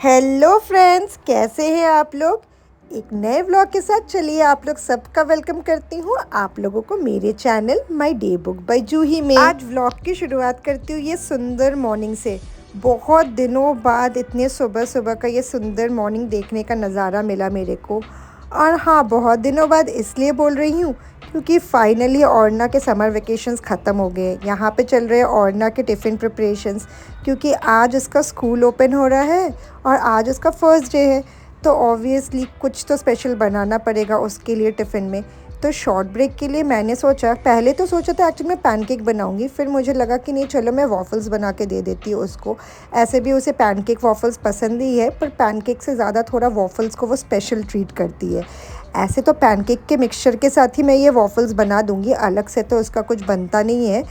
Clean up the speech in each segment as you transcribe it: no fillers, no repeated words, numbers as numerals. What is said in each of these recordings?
Hello friends, कैसे हैं आप लोग। एक नए व्लॉग के साथ चलिए आप लोग सबका वेलकम करती हूँ आप लोगों को मेरे channel my day book by Juhi में। आज व्लॉग की शुरुआत करती हूँ ये सुंदर मॉर्निंग से। बहुत दिनों बाद इतने सुबह सुबह का ये सुंदर मॉर्निंग देखने का नज़ारा मिला मेरे को। और हाँ, बहुत दिनों बाद इसलिए बोल रही हूँ क्योंकि फाइनली औरना के समर वेकेशंस ख़त्म हो गए। यहाँ पे चल रहे हैं औरना के टिफ़िन प्रिपरेशंस, क्योंकि आज इसका स्कूल ओपन हो रहा है और आज उसका फर्स्ट डे है। तो ऑब्वियसली कुछ तो स्पेशल बनाना पड़ेगा उसके लिए टिफ़िन में। तो शॉर्ट ब्रेक के लिए मैंने सोचा, पहले तो सोचा था एक्चुअली मैं पैनकेक बनाऊंगी, फिर मुझे लगा कि नहीं, चलो मैं वॉफ़ल्स बना के दे देती हूँ उसको। ऐसे भी उसे पैनकेक वॉफ़ल्स पसंद ही है, पर पैनकेक से ज़्यादा थोड़ा वॉफ़ल्स को वो स्पेशल ट्रीट करती है। ऐसे तो पैनकेक के मिक्सचर के साथ ही मैं ये वॉफ़ल्स बना दूंगी, अलग से तो उसका कुछ बनता नहीं है।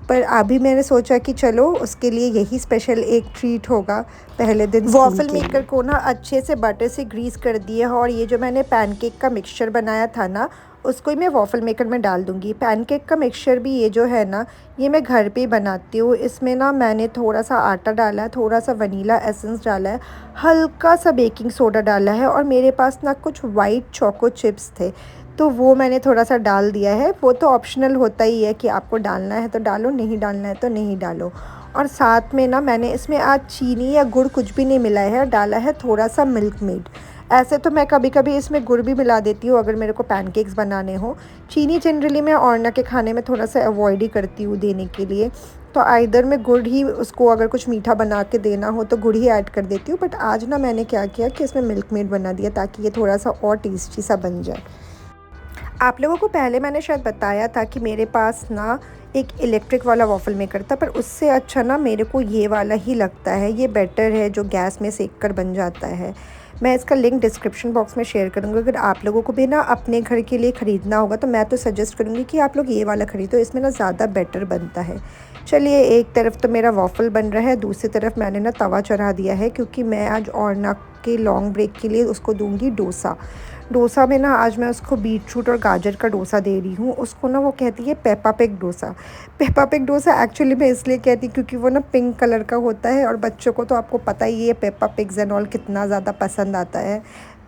पर अभी मैंने सोचा कि चलो उसके लिए यही स्पेशल एक ट्रीट होगा पहले दिन। वॉफ़ल मेकर को ना अच्छे से बटर से ग्रीस कर दिया है और ये जो मैंने पैनकेक का मिक्सचर बनाया था ना, उसको ही मैं वॉफ़ल मेकर में डाल दूँगी। पैनकेक का मिक्सचर भी ये जो है ना, ये मैं घर पे ही बनाती हूँ। इसमें ना मैंने थोड़ा सा आटा डाला है, थोड़ा सा वनीला एसेंस डाला है, हल्का सा बेकिंग सोडा डाला है और मेरे पास ना कुछ वाइट चोको चिप्स थे, तो वो मैंने थोड़ा सा डाल दिया है। वो तो ऑप्शनल होता ही है कि आपको डालना है तो डालो, नहीं डालना है तो नहीं डालो। और साथ में ना मैंने इसमें आज चीनी या गुड़ कुछ भी नहीं मिलाया है, डाला है थोड़ा सा मिल्क मेड। ऐसे तो मैं कभी कभी इसमें गुड़ भी मिला देती हूँ अगर मेरे को पैनकेक्स बनाने हो। चीनी जनरली मैं औरना के खाने में थोड़ा सा अवॉइड ही करती हूँ देने के लिए। तो आइदर में गुड़ ही, उसको अगर कुछ मीठा बना के देना हो तो गुड़ ही ऐड कर देती हूँ। बट आज ना मैंने क्या किया कि इसमें मिल्क मेड बना दिया ताकि ये थोड़ा सा और टेस्टी सा बन जाए। आप लोगों को पहले मैंने शायद बताया था कि मेरे पास ना एक इलेक्ट्रिक वाला वॉफ़ल मेकर था, पर उससे अच्छा ना मेरे को ये वाला ही लगता है। ये बेटर है, जो गैस में सेक कर बन जाता है। मैं इसका लिंक डिस्क्रिप्शन बॉक्स में शेयर करूँगी। अगर आप लोगों को भी ना अपने घर के लिए ख़रीदना होगा तो मैं तो सजेस्ट करूँगी कि आप लोग ये वाला ख़रीदो, इसमें ना ज़्यादा बेटर बनता है। चलिए, एक तरफ तो मेरा वॉफ़ल बन रहा है, दूसरी तरफ मैंने ना तवा चढ़ा दिया है, क्योंकि मैं आज औरना के लॉन्ग ब्रेक के लिए उसको दूंगी डोसा। डोसा में ना आज मैं उसको बीटरूट और गाजर का डोसा दे रही हूँ। उसको ना वो कहती है Peppa pig dosa. Peppa pig dosa actually मैं इसलिए कहती क्योंकि वो ना पिंक कलर का होता है और बच्चों को तो आपको पता ही है पेपा पिग्स एंड ऑल कितना ज़्यादा पसंद आता है।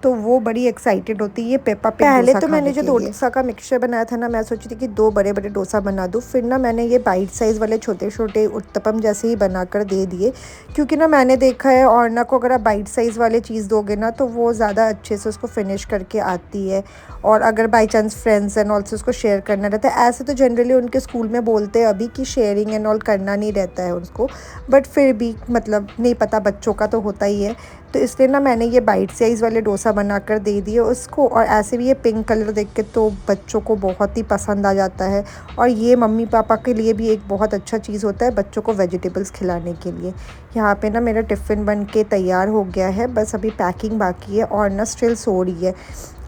तो वो बड़ी एक्साइटेड होती है पेपा पिग डोसा। पहले तो मैंने जो डोसा का मिक्सचर बनाया था ना, मैं सोची थी कि 2 बड़े बड़े डोसा बना दूँ। फिर ना मैंने ये बाइट साइज़ वाले छोटे छोटे उत्तपम जैसे ही बनाकर दे दिए, क्योंकि ना मैंने देखा है औरना को अगर आप बाइट साइज़ वाले चीज़ दोगे ना तो वो ज़्यादा अच्छे से उसको फिनिश करके आती है। और अगर by chance friends and all से उसको शेयर करना रहता है, ऐसे तो जनरली उनके स्कूल में बोलते हैं अभी कि शेयरिंग एंड ऑल करना नहीं रहता है उसको, बट फिर भी मतलब नहीं पता, बच्चों का तो होता ही है। तो इसलिए ना मैंने ये बाइट साइज़ वाले डोसा बनाकर दे दिए उसको। और ऐसे भी ये पिंक कलर देख के तो बच्चों को बहुत ही पसंद आ जाता है। और ये मम्मी पापा के लिए भी एक बहुत अच्छा चीज़ होता है बच्चों को वेजिटेबल्स खिलाने के लिए। यहाँ पे ना मेरा टिफ़िन बन के तैयार हो गया है, बस अभी पैकिंग बाकी है और ना स्टिल सो रही है।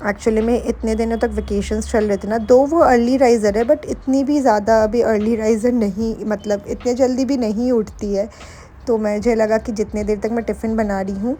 एक्चुअली में इतने दिनों तक वेकेशंस चल रहे थे ना, दो वो अर्ली राइज़र है बट इतनी भी ज़्यादा अभी अर्ली राइज़र नहीं, मतलब इतने जल्दी भी नहीं उठती है। तो मुझे लगा कि जितने देर तक मैं टिफ़िन बना रही हूँ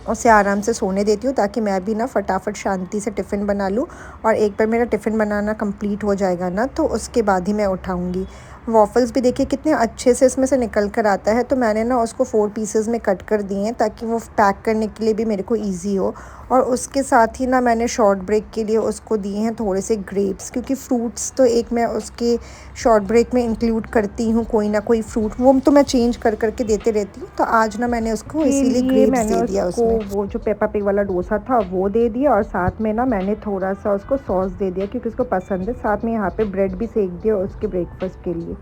उसे आराम से सोने देती हूँ, ताकि मैं भी ना फटाफट शांति से टिफ़िन बना लूँ। और एक बार मेरा टिफ़िन बनाना कंप्लीट हो जाएगा ना, तो उसके बाद ही मैं उठाऊँगी। वॉफ़ल्स भी देखिए कितने अच्छे से इसमें से निकल कर आता है। तो मैंने ना उसको 4 पीसेस में कट कर दिए हैं ताकि वो पैक करने के लिए भी मेरे को ईज़ी हो। और उसके साथ ही ना मैंने शॉर्ट ब्रेक के लिए उसको दिए हैं थोड़े से ग्रेप्स, क्योंकि फ्रूट्स तो एक मैं उसके शॉर्ट ब्रेक में इंक्लूड करती हूँ, कोई ना कोई फ्रूट वो तो मैं चेंज कर करके देते रहती हूँ। तो आज ना मैंने उसको इसीलिए ग्रेप्स दे दिया उसमें। वो जो पेपा पिग वाला डोसा था वो दे दिया और साथ में ना मैंने थोड़ा सा उसको सॉस दे दिया क्योंकि उसको पसंद है। साथ में यहाँ पे ब्रेड भी सेक दिया उसके ब्रेकफास्ट के लिए।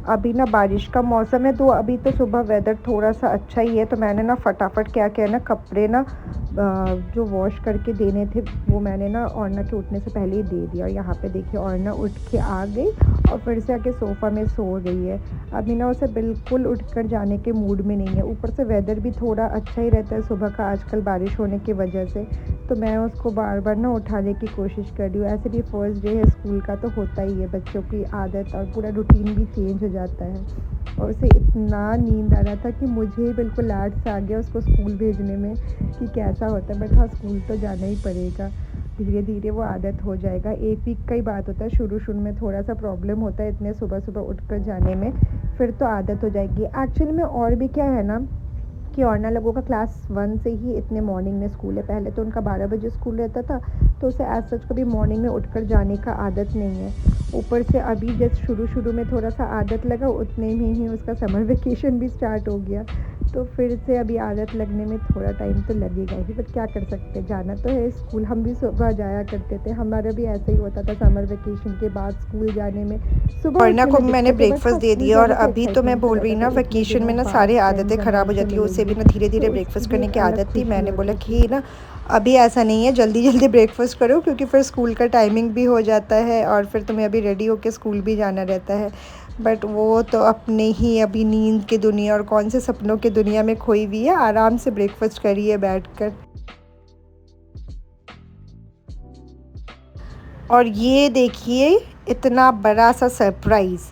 अभी ना बारिश का मौसम है तो अभी तो सुबह वेदर थोड़ा सा अच्छा ही है, तो मैंने ना फटाफट क्या किया ना, कपड़े ना जो वॉश करके देने थे वो मैंने ना औरना के उठने से पहले ही दे दिया। और यहाँ पे देखिए औरना उठ के आ गई और फिर से आके सोफ़ा में सो गई है। अभी ना उसे बिल्कुल उठकर जाने के मूड में नहीं है, ऊपर से वेदर भी थोड़ा अच्छा ही रहता है सुबह का आजकल बारिश होने की वजह से। तो मैं उसको बार बार ना उठाने की कोशिश कर रही हूँ। ऐसे भी फर्स्ट डे है स्कूल का तो होता ही है, बच्चों की आदत और पूरा रूटीन भी चेंज हो जाता है। और उसे इतना नींद आ रहा था कि मुझे बिल्कुल लाड सा आ गया उसको स्कूल भेजने में कि कैसा होता है। बट हाँ, स्कूल तो जाना ही पड़ेगा, धीरे धीरे वो आदत हो जाएगा। 1 वीक का ही बात होता है, शुरू में थोड़ा सा प्रॉब्लम होता है इतने सुबह सुबह उठ कर जाने में, फिर तो आदत हो जाएगी। एक्चुअली में और भी क्या है ना, कि औरना लोगों का क्लास 1 से ही इतने मॉर्निंग में स्कूल है। पहले तो उनका 12 बजे स्कूल रहता था, तो उसे एज सच कभी मॉर्निंग में उठकर जाने का आदत नहीं है। ऊपर से अभी जस्ट शुरू में थोड़ा सा आदत लगा, उतने में ही उसका समर वेकेशन भी स्टार्ट हो गया। तो फिर से अभी आदत लगने में थोड़ा टाइम तो लगेगा ही, बट क्या कर सकते हैं, जाना तो है स्कूल। हम भी सुबह जाया करते थे, हमारा भी ऐसा ही होता था समर वेकेशन के बाद स्कूल जाने में। सुबह वरना उठने को में मैंने दिक्कत है, बट हाँ ब्रेकफास्ट दे स्कूल दिया और जाने का अभी तो मैं एक्साइटमेंट तो बोल रही रहता ना था, इतने वैकेशन में दिनों ना बाद सारी आदतें फ्रेंड्स ख़राब हो हमारे से जाती है। उससे भी ना मिलेंगे, धीरे धीरे तो ब्रेकफास्ट उसकी भी करने एक की अलग आदत थी। खुशी मैंने बोला होती थी। कि ना अभी ऐसा नहीं है, जल्दी जल्दी ब्रेकफास्ट करो क्योंकि फिर स्कूल का टाइमिंग भी हो जाता है और फिर तुम्हें अभी रेडी होकर स्कूल भी जाना रहता है। बट वो तो अपने ही अभी नींद की दुनिया और कौन से सपनों की दुनिया में खोई हुई है। आराम से ब्रेकफास्ट करिए बैठकर। और ये देखिए इतना बड़ा सा सरप्राइज़।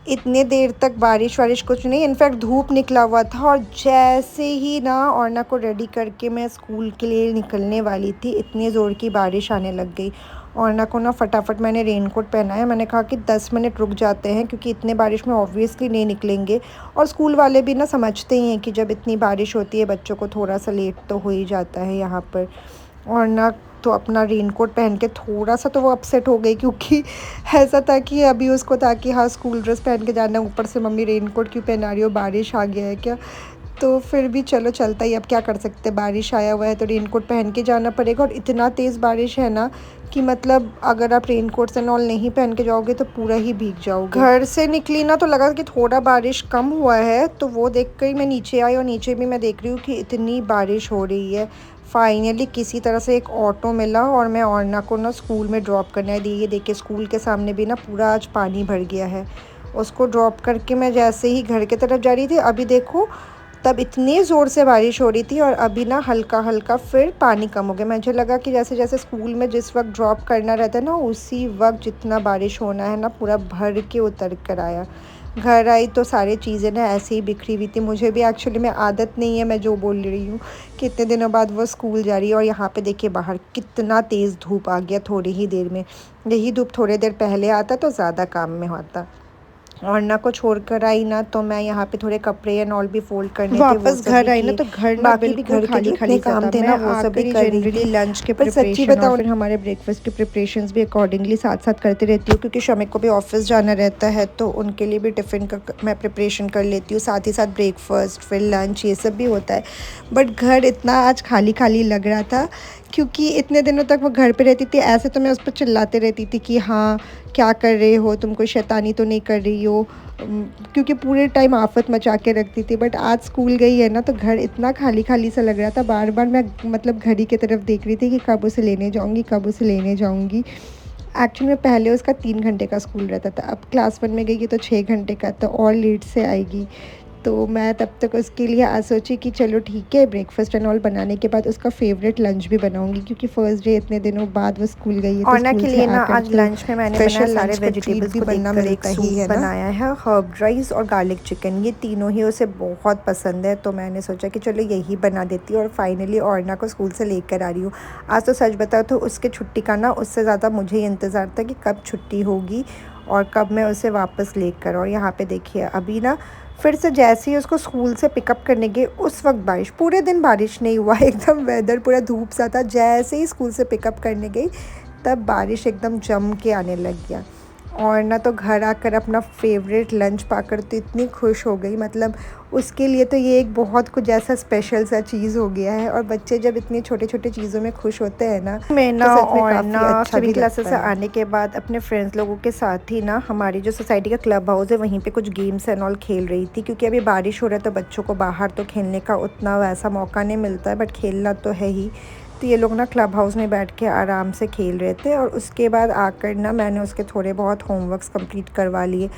इतने देर तक बारिश वारिश कुछ नहीं, इनफैक्ट धूप निकला हुआ था और जैसे ही ना औरना को रेडी करके मैं स्कूल के लिए निकलने वाली थी, इतनी ज़ोर की बारिश आने लग गई। औरना को ना फटाफट मैंने रेनकोट पहनाया। मैंने कहा कि 10 मिनट रुक जाते हैं क्योंकि इतने बारिश में ऑब्वियसली नहीं निकलेंगे। और स्कूल वाले भी ना समझते ही हैं कि जब इतनी बारिश होती है बच्चों को थोड़ा सा लेट तो हो ही जाता है यहाँ पर। और ना तो अपना रेनकोट पहन के थोड़ा सा तो वो अपसेट हो गई क्योंकि ऐसा था कि अभी उसको था कि हाँ स्कूल ड्रेस पहन के जाना है, ऊपर से मम्मी रेनकोट क्यों पहना रही हो, बारिश आ गया है क्या। तो फिर भी चलो चलता ही, अब क्या कर सकते हैं, बारिश आया हुआ है तो रेनकोट पहन के जाना पड़ेगा। और इतना तेज़ बारिश है ना कि मतलब अगर आप रेनकोट से नॉल नहीं पहन के जाओगे तो पूरा ही भीग जाओगे। घर से निकली ना तो लगा कि थोड़ा बारिश कम हुआ है, तो वो देख कर ही मैं नीचे आई और नीचे भी मैं देख रही हूँ कि इतनी बारिश हो रही है। फाइनली किसी तरह से एक ऑटो मिला और मैं औरना को ना स्कूल में ड्रॉप करने दी। ये देखिए स्कूल के सामने भी ना पूरा आज पानी भर गया है। उसको ड्रॉप करके मैं जैसे ही घर की तरफ जा रही थी, अभी देखो तब इतनी ज़ोर से बारिश हो रही थी और अभी ना हल्का हल्का फिर पानी कम हो गया। मुझे लगा कि जैसे जैसे स्कूल में जिस वक्त ड्रॉप करना रहता है ना, उसी वक्त जितना बारिश होना है ना पूरा भर के उतर कर आया। घर आई तो सारी चीज़ें ना ऐसे ही बिखरी हुई थी। मुझे भी एक्चुअली में आदत नहीं है, मैं जो बोल रही हूँ, कितने दिनों बाद वो स्कूल जा रही है। और यहाँ पे देखिए बाहर कितना तेज़ धूप आ गया थोड़ी ही देर में। यही धूप थोड़ी देर पहले आता तो ज़्यादा काम में होता। औरना को छोड़कर आई ना तो मैं यहाँ पे थोड़े कपड़े एंड ऑल भी फोल्ड करने थे, वो वापस सब भी घर आई ना किए। तो घर ना बाकी भी बिल्कुल घर के जो खाली इतने खाली सा काम था। थे मैं ना वो सब भी आकर ही कर रही जनरली थी। लंच के पर सच्ची प्रिपरेशन और बताऊँ फिर हमारे ब्रेकफास्ट के प्रिपरेशंस भी अकॉर्डिंगली साथ साथ करती रहती हूँ, क्योंकि शमिक को भी ऑफिस जाना रहता है तो उनके लिए भी टिफ़िन का मैं प्रिपरेशन कर लेती हूँ, साथ ही साथ ब्रेकफास्ट फिर लंच ये सब भी होता है। बट घर इतना आज खाली खाली लग रहा था क्योंकि इतने दिनों तक वो घर पे रहती थी। ऐसे तो मैं उस पर चिल्लाते रहती थी कि हाँ क्या कर रहे हो तुम, कोई शैतानी तो नहीं कर रही हो, क्योंकि पूरे टाइम आफत मचा के रखती थी। बट आज स्कूल गई है ना तो घर इतना खाली खाली सा लग रहा था। बार बार मैं मतलब घड़ी की तरफ देख रही थी कि कब उसे लेने जाऊंगी, कब उसे लेने जाऊंगी। एक्चुअली में पहले उसका 3 घंटे का स्कूल रहता था, अब क्लास 1 में गई है तो 6 घंटे का, तो और लेट से आएगी। तो मैं तब तक उसके लिए आज सोची कि चलो ठीक है, ब्रेकफास्ट एंड ऑल बनाने के बाद उसका फेवरेट लंच भी बनाऊंगी, क्योंकि फर्स्ट डे इतने दिनों बाद वो स्कूल गई है तो औरना स्कूल के से लिए ना आकर आज तो लंच में मैंने बनाया स्पेशल सारे लंच का ट्रीट वेजिटेबल्स भी को बनना देखकर एक मिलता ही सूप है ना। बनाया है, हर्ब राइस और गार्लिक चिकन। ये तीनों ही उसे बहुत पसंद है तो मैंने सोचा कि चलो यही बना देती हूँ। और फाइनली औरना को स्कूल से लेकर आ रही हूँ। आज तो सच बताओ तो उसके छुट्टी का ना उससे ज़्यादा मुझे ही इंतज़ार था कि कब छुट्टी होगी और कब मैं उसे वापस लेकर। और यहाँ पे देखिए अभी ना फिर से जैसे ही उसको स्कूल से पिकअप करने गए उस वक्त बारिश, पूरे दिन बारिश नहीं हुआ, एकदम वेदर पूरा धूप सा था। जैसे ही स्कूल से पिकअप करने गई तब बारिश एकदम जम के आने लग गया। और ना तो घर आकर अपना फेवरेट लंच पाकर तो इतनी खुश हो गई, मतलब उसके लिए तो ये एक बहुत कुछ ऐसा स्पेशल सा चीज़ हो गया है। और बच्चे जब इतनी छोटे छोटे चीज़ों में खुश होते हैं ना मैं तो ना सच में और काफ़ी ना अच्छा सभी भी क्लासेस लगता से है। आने के बाद अपने फ्रेंड्स लोगों के साथ ही ना हमारी जो सोसाइटी का क्लब हाउस है वहीं पे कुछ गेम्स एंड ऑल खेल रही थी, क्योंकि अभी बारिश हो रहा है तो बच्चों को बाहर तो खेलने का उतना वैसा मौका नहीं मिलता है, बट खेलना तो है ही। तो ये लोग ना क्लब हाउस में बैठ के आराम से खेल रहे थे। और उसके बाद आकर ना मैंने उसके थोड़े बहुत होमवर्क्स कंप्लीट करवा लिए।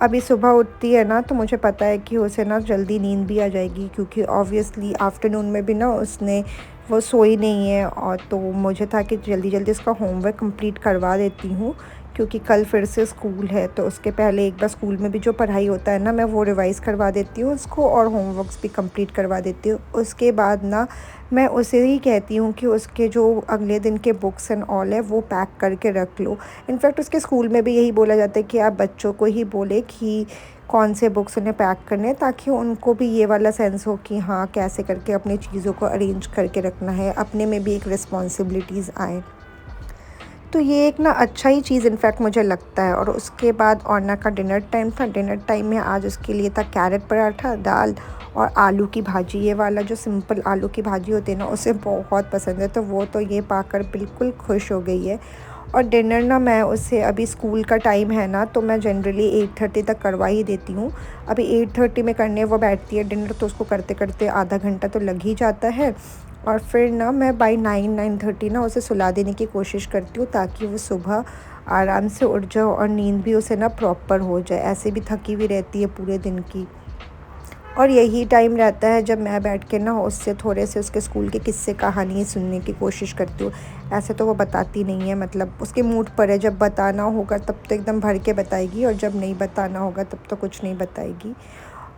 अभी सुबह उठती है ना तो मुझे पता है कि उसे ना जल्दी नींद भी आ जाएगी, क्योंकि ऑब्वियसली आफ्टरनून में भी ना उसने वो सोई नहीं है। और तो मुझे था कि जल्दी जल्दी उसका होमवर्क कंप्लीट करवा देती हूँ, क्योंकि कल फिर से स्कूल है, तो उसके पहले एक बार स्कूल में भी जो पढ़ाई होता है ना, मैं वो रिवाइज़ करवा देती हूँ उसको और होमवर्क्स भी कंप्लीट करवा देती हूँ। उसके बाद ना मैं उसे ही कहती हूँ कि उसके जो अगले दिन के बुक्स एंड ऑल है वो पैक करके रख लो। इनफैक्ट उसके स्कूल में भी यही बोला जाता है कि आप बच्चों को ही बोले कि कौन से बुक्स उन्हें पैक करने हैं, ताकि उनको भी ये वाला सेंस हो कि हाँ कैसे करके अपनी चीज़ों को अरेंज करके रखना है, अपने में भी एक रिस्पॉन्सिबिलिटीज़ आए। तो ये एक ना अच्छा ही चीज़ इनफैक्ट मुझे लगता है। और उसके बाद औरना का डिनर टाइम था। डिनर टाइम में आज उसके लिए था कैरेट पराठा, दाल और आलू की भाजी। ये वाला जो सिंपल आलू की भाजी होती है ना, उसे बहुत पसंद है, तो वो तो ये पाकर बिल्कुल खुश हो गई है। और डिनर ना मैं उसे, अभी स्कूल का टाइम है ना, तो मैं जनरली 8:30 तक करवा ही देती हूँ। अभी 8:30 में करने वो बैठती है डिनर, तो उसको करते करते आधा घंटा तो लग ही जाता है। और फिर ना मैं बाय 9-9:30 ना उसे सुला देने की कोशिश करती हूँ, ताकि वो सुबह आराम से उठ जाए और नींद भी उसे ना प्रॉपर हो जाए। ऐसे भी थकी हुई रहती है पूरे दिन की। और यही टाइम रहता है जब मैं बैठ के ना उससे थोड़े से उसके स्कूल के किस्से कहानी सुनने की कोशिश करती हूँ। ऐसे तो वो बताती नहीं है, मतलब उसके मूड पर है, जब बताना होगा तब तो एकदम भर के बताएगी, और जब नहीं बताना होगा तब तो कुछ नहीं बताएगी।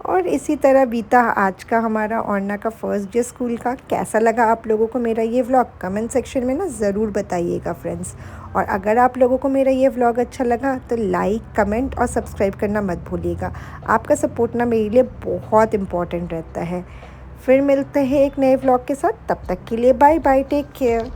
और इसी तरह बीता आज का हमारा औरना का फर्स्ट डे स्कूल का। कैसा लगा आप लोगों को मेरा ये व्लॉग, कमेंट सेक्शन में ना ज़रूर बताइएगा फ्रेंड्स। और अगर आप लोगों को मेरा ये व्लॉग अच्छा लगा तो लाइक, कमेंट और सब्सक्राइब करना मत भूलिएगा। आपका सपोर्ट ना मेरे लिए बहुत इम्पॉर्टेंट रहता है। फिर मिलते हैं एक नए व्लॉग के साथ, तब तक के लिए बाय बाय, टेक केयर।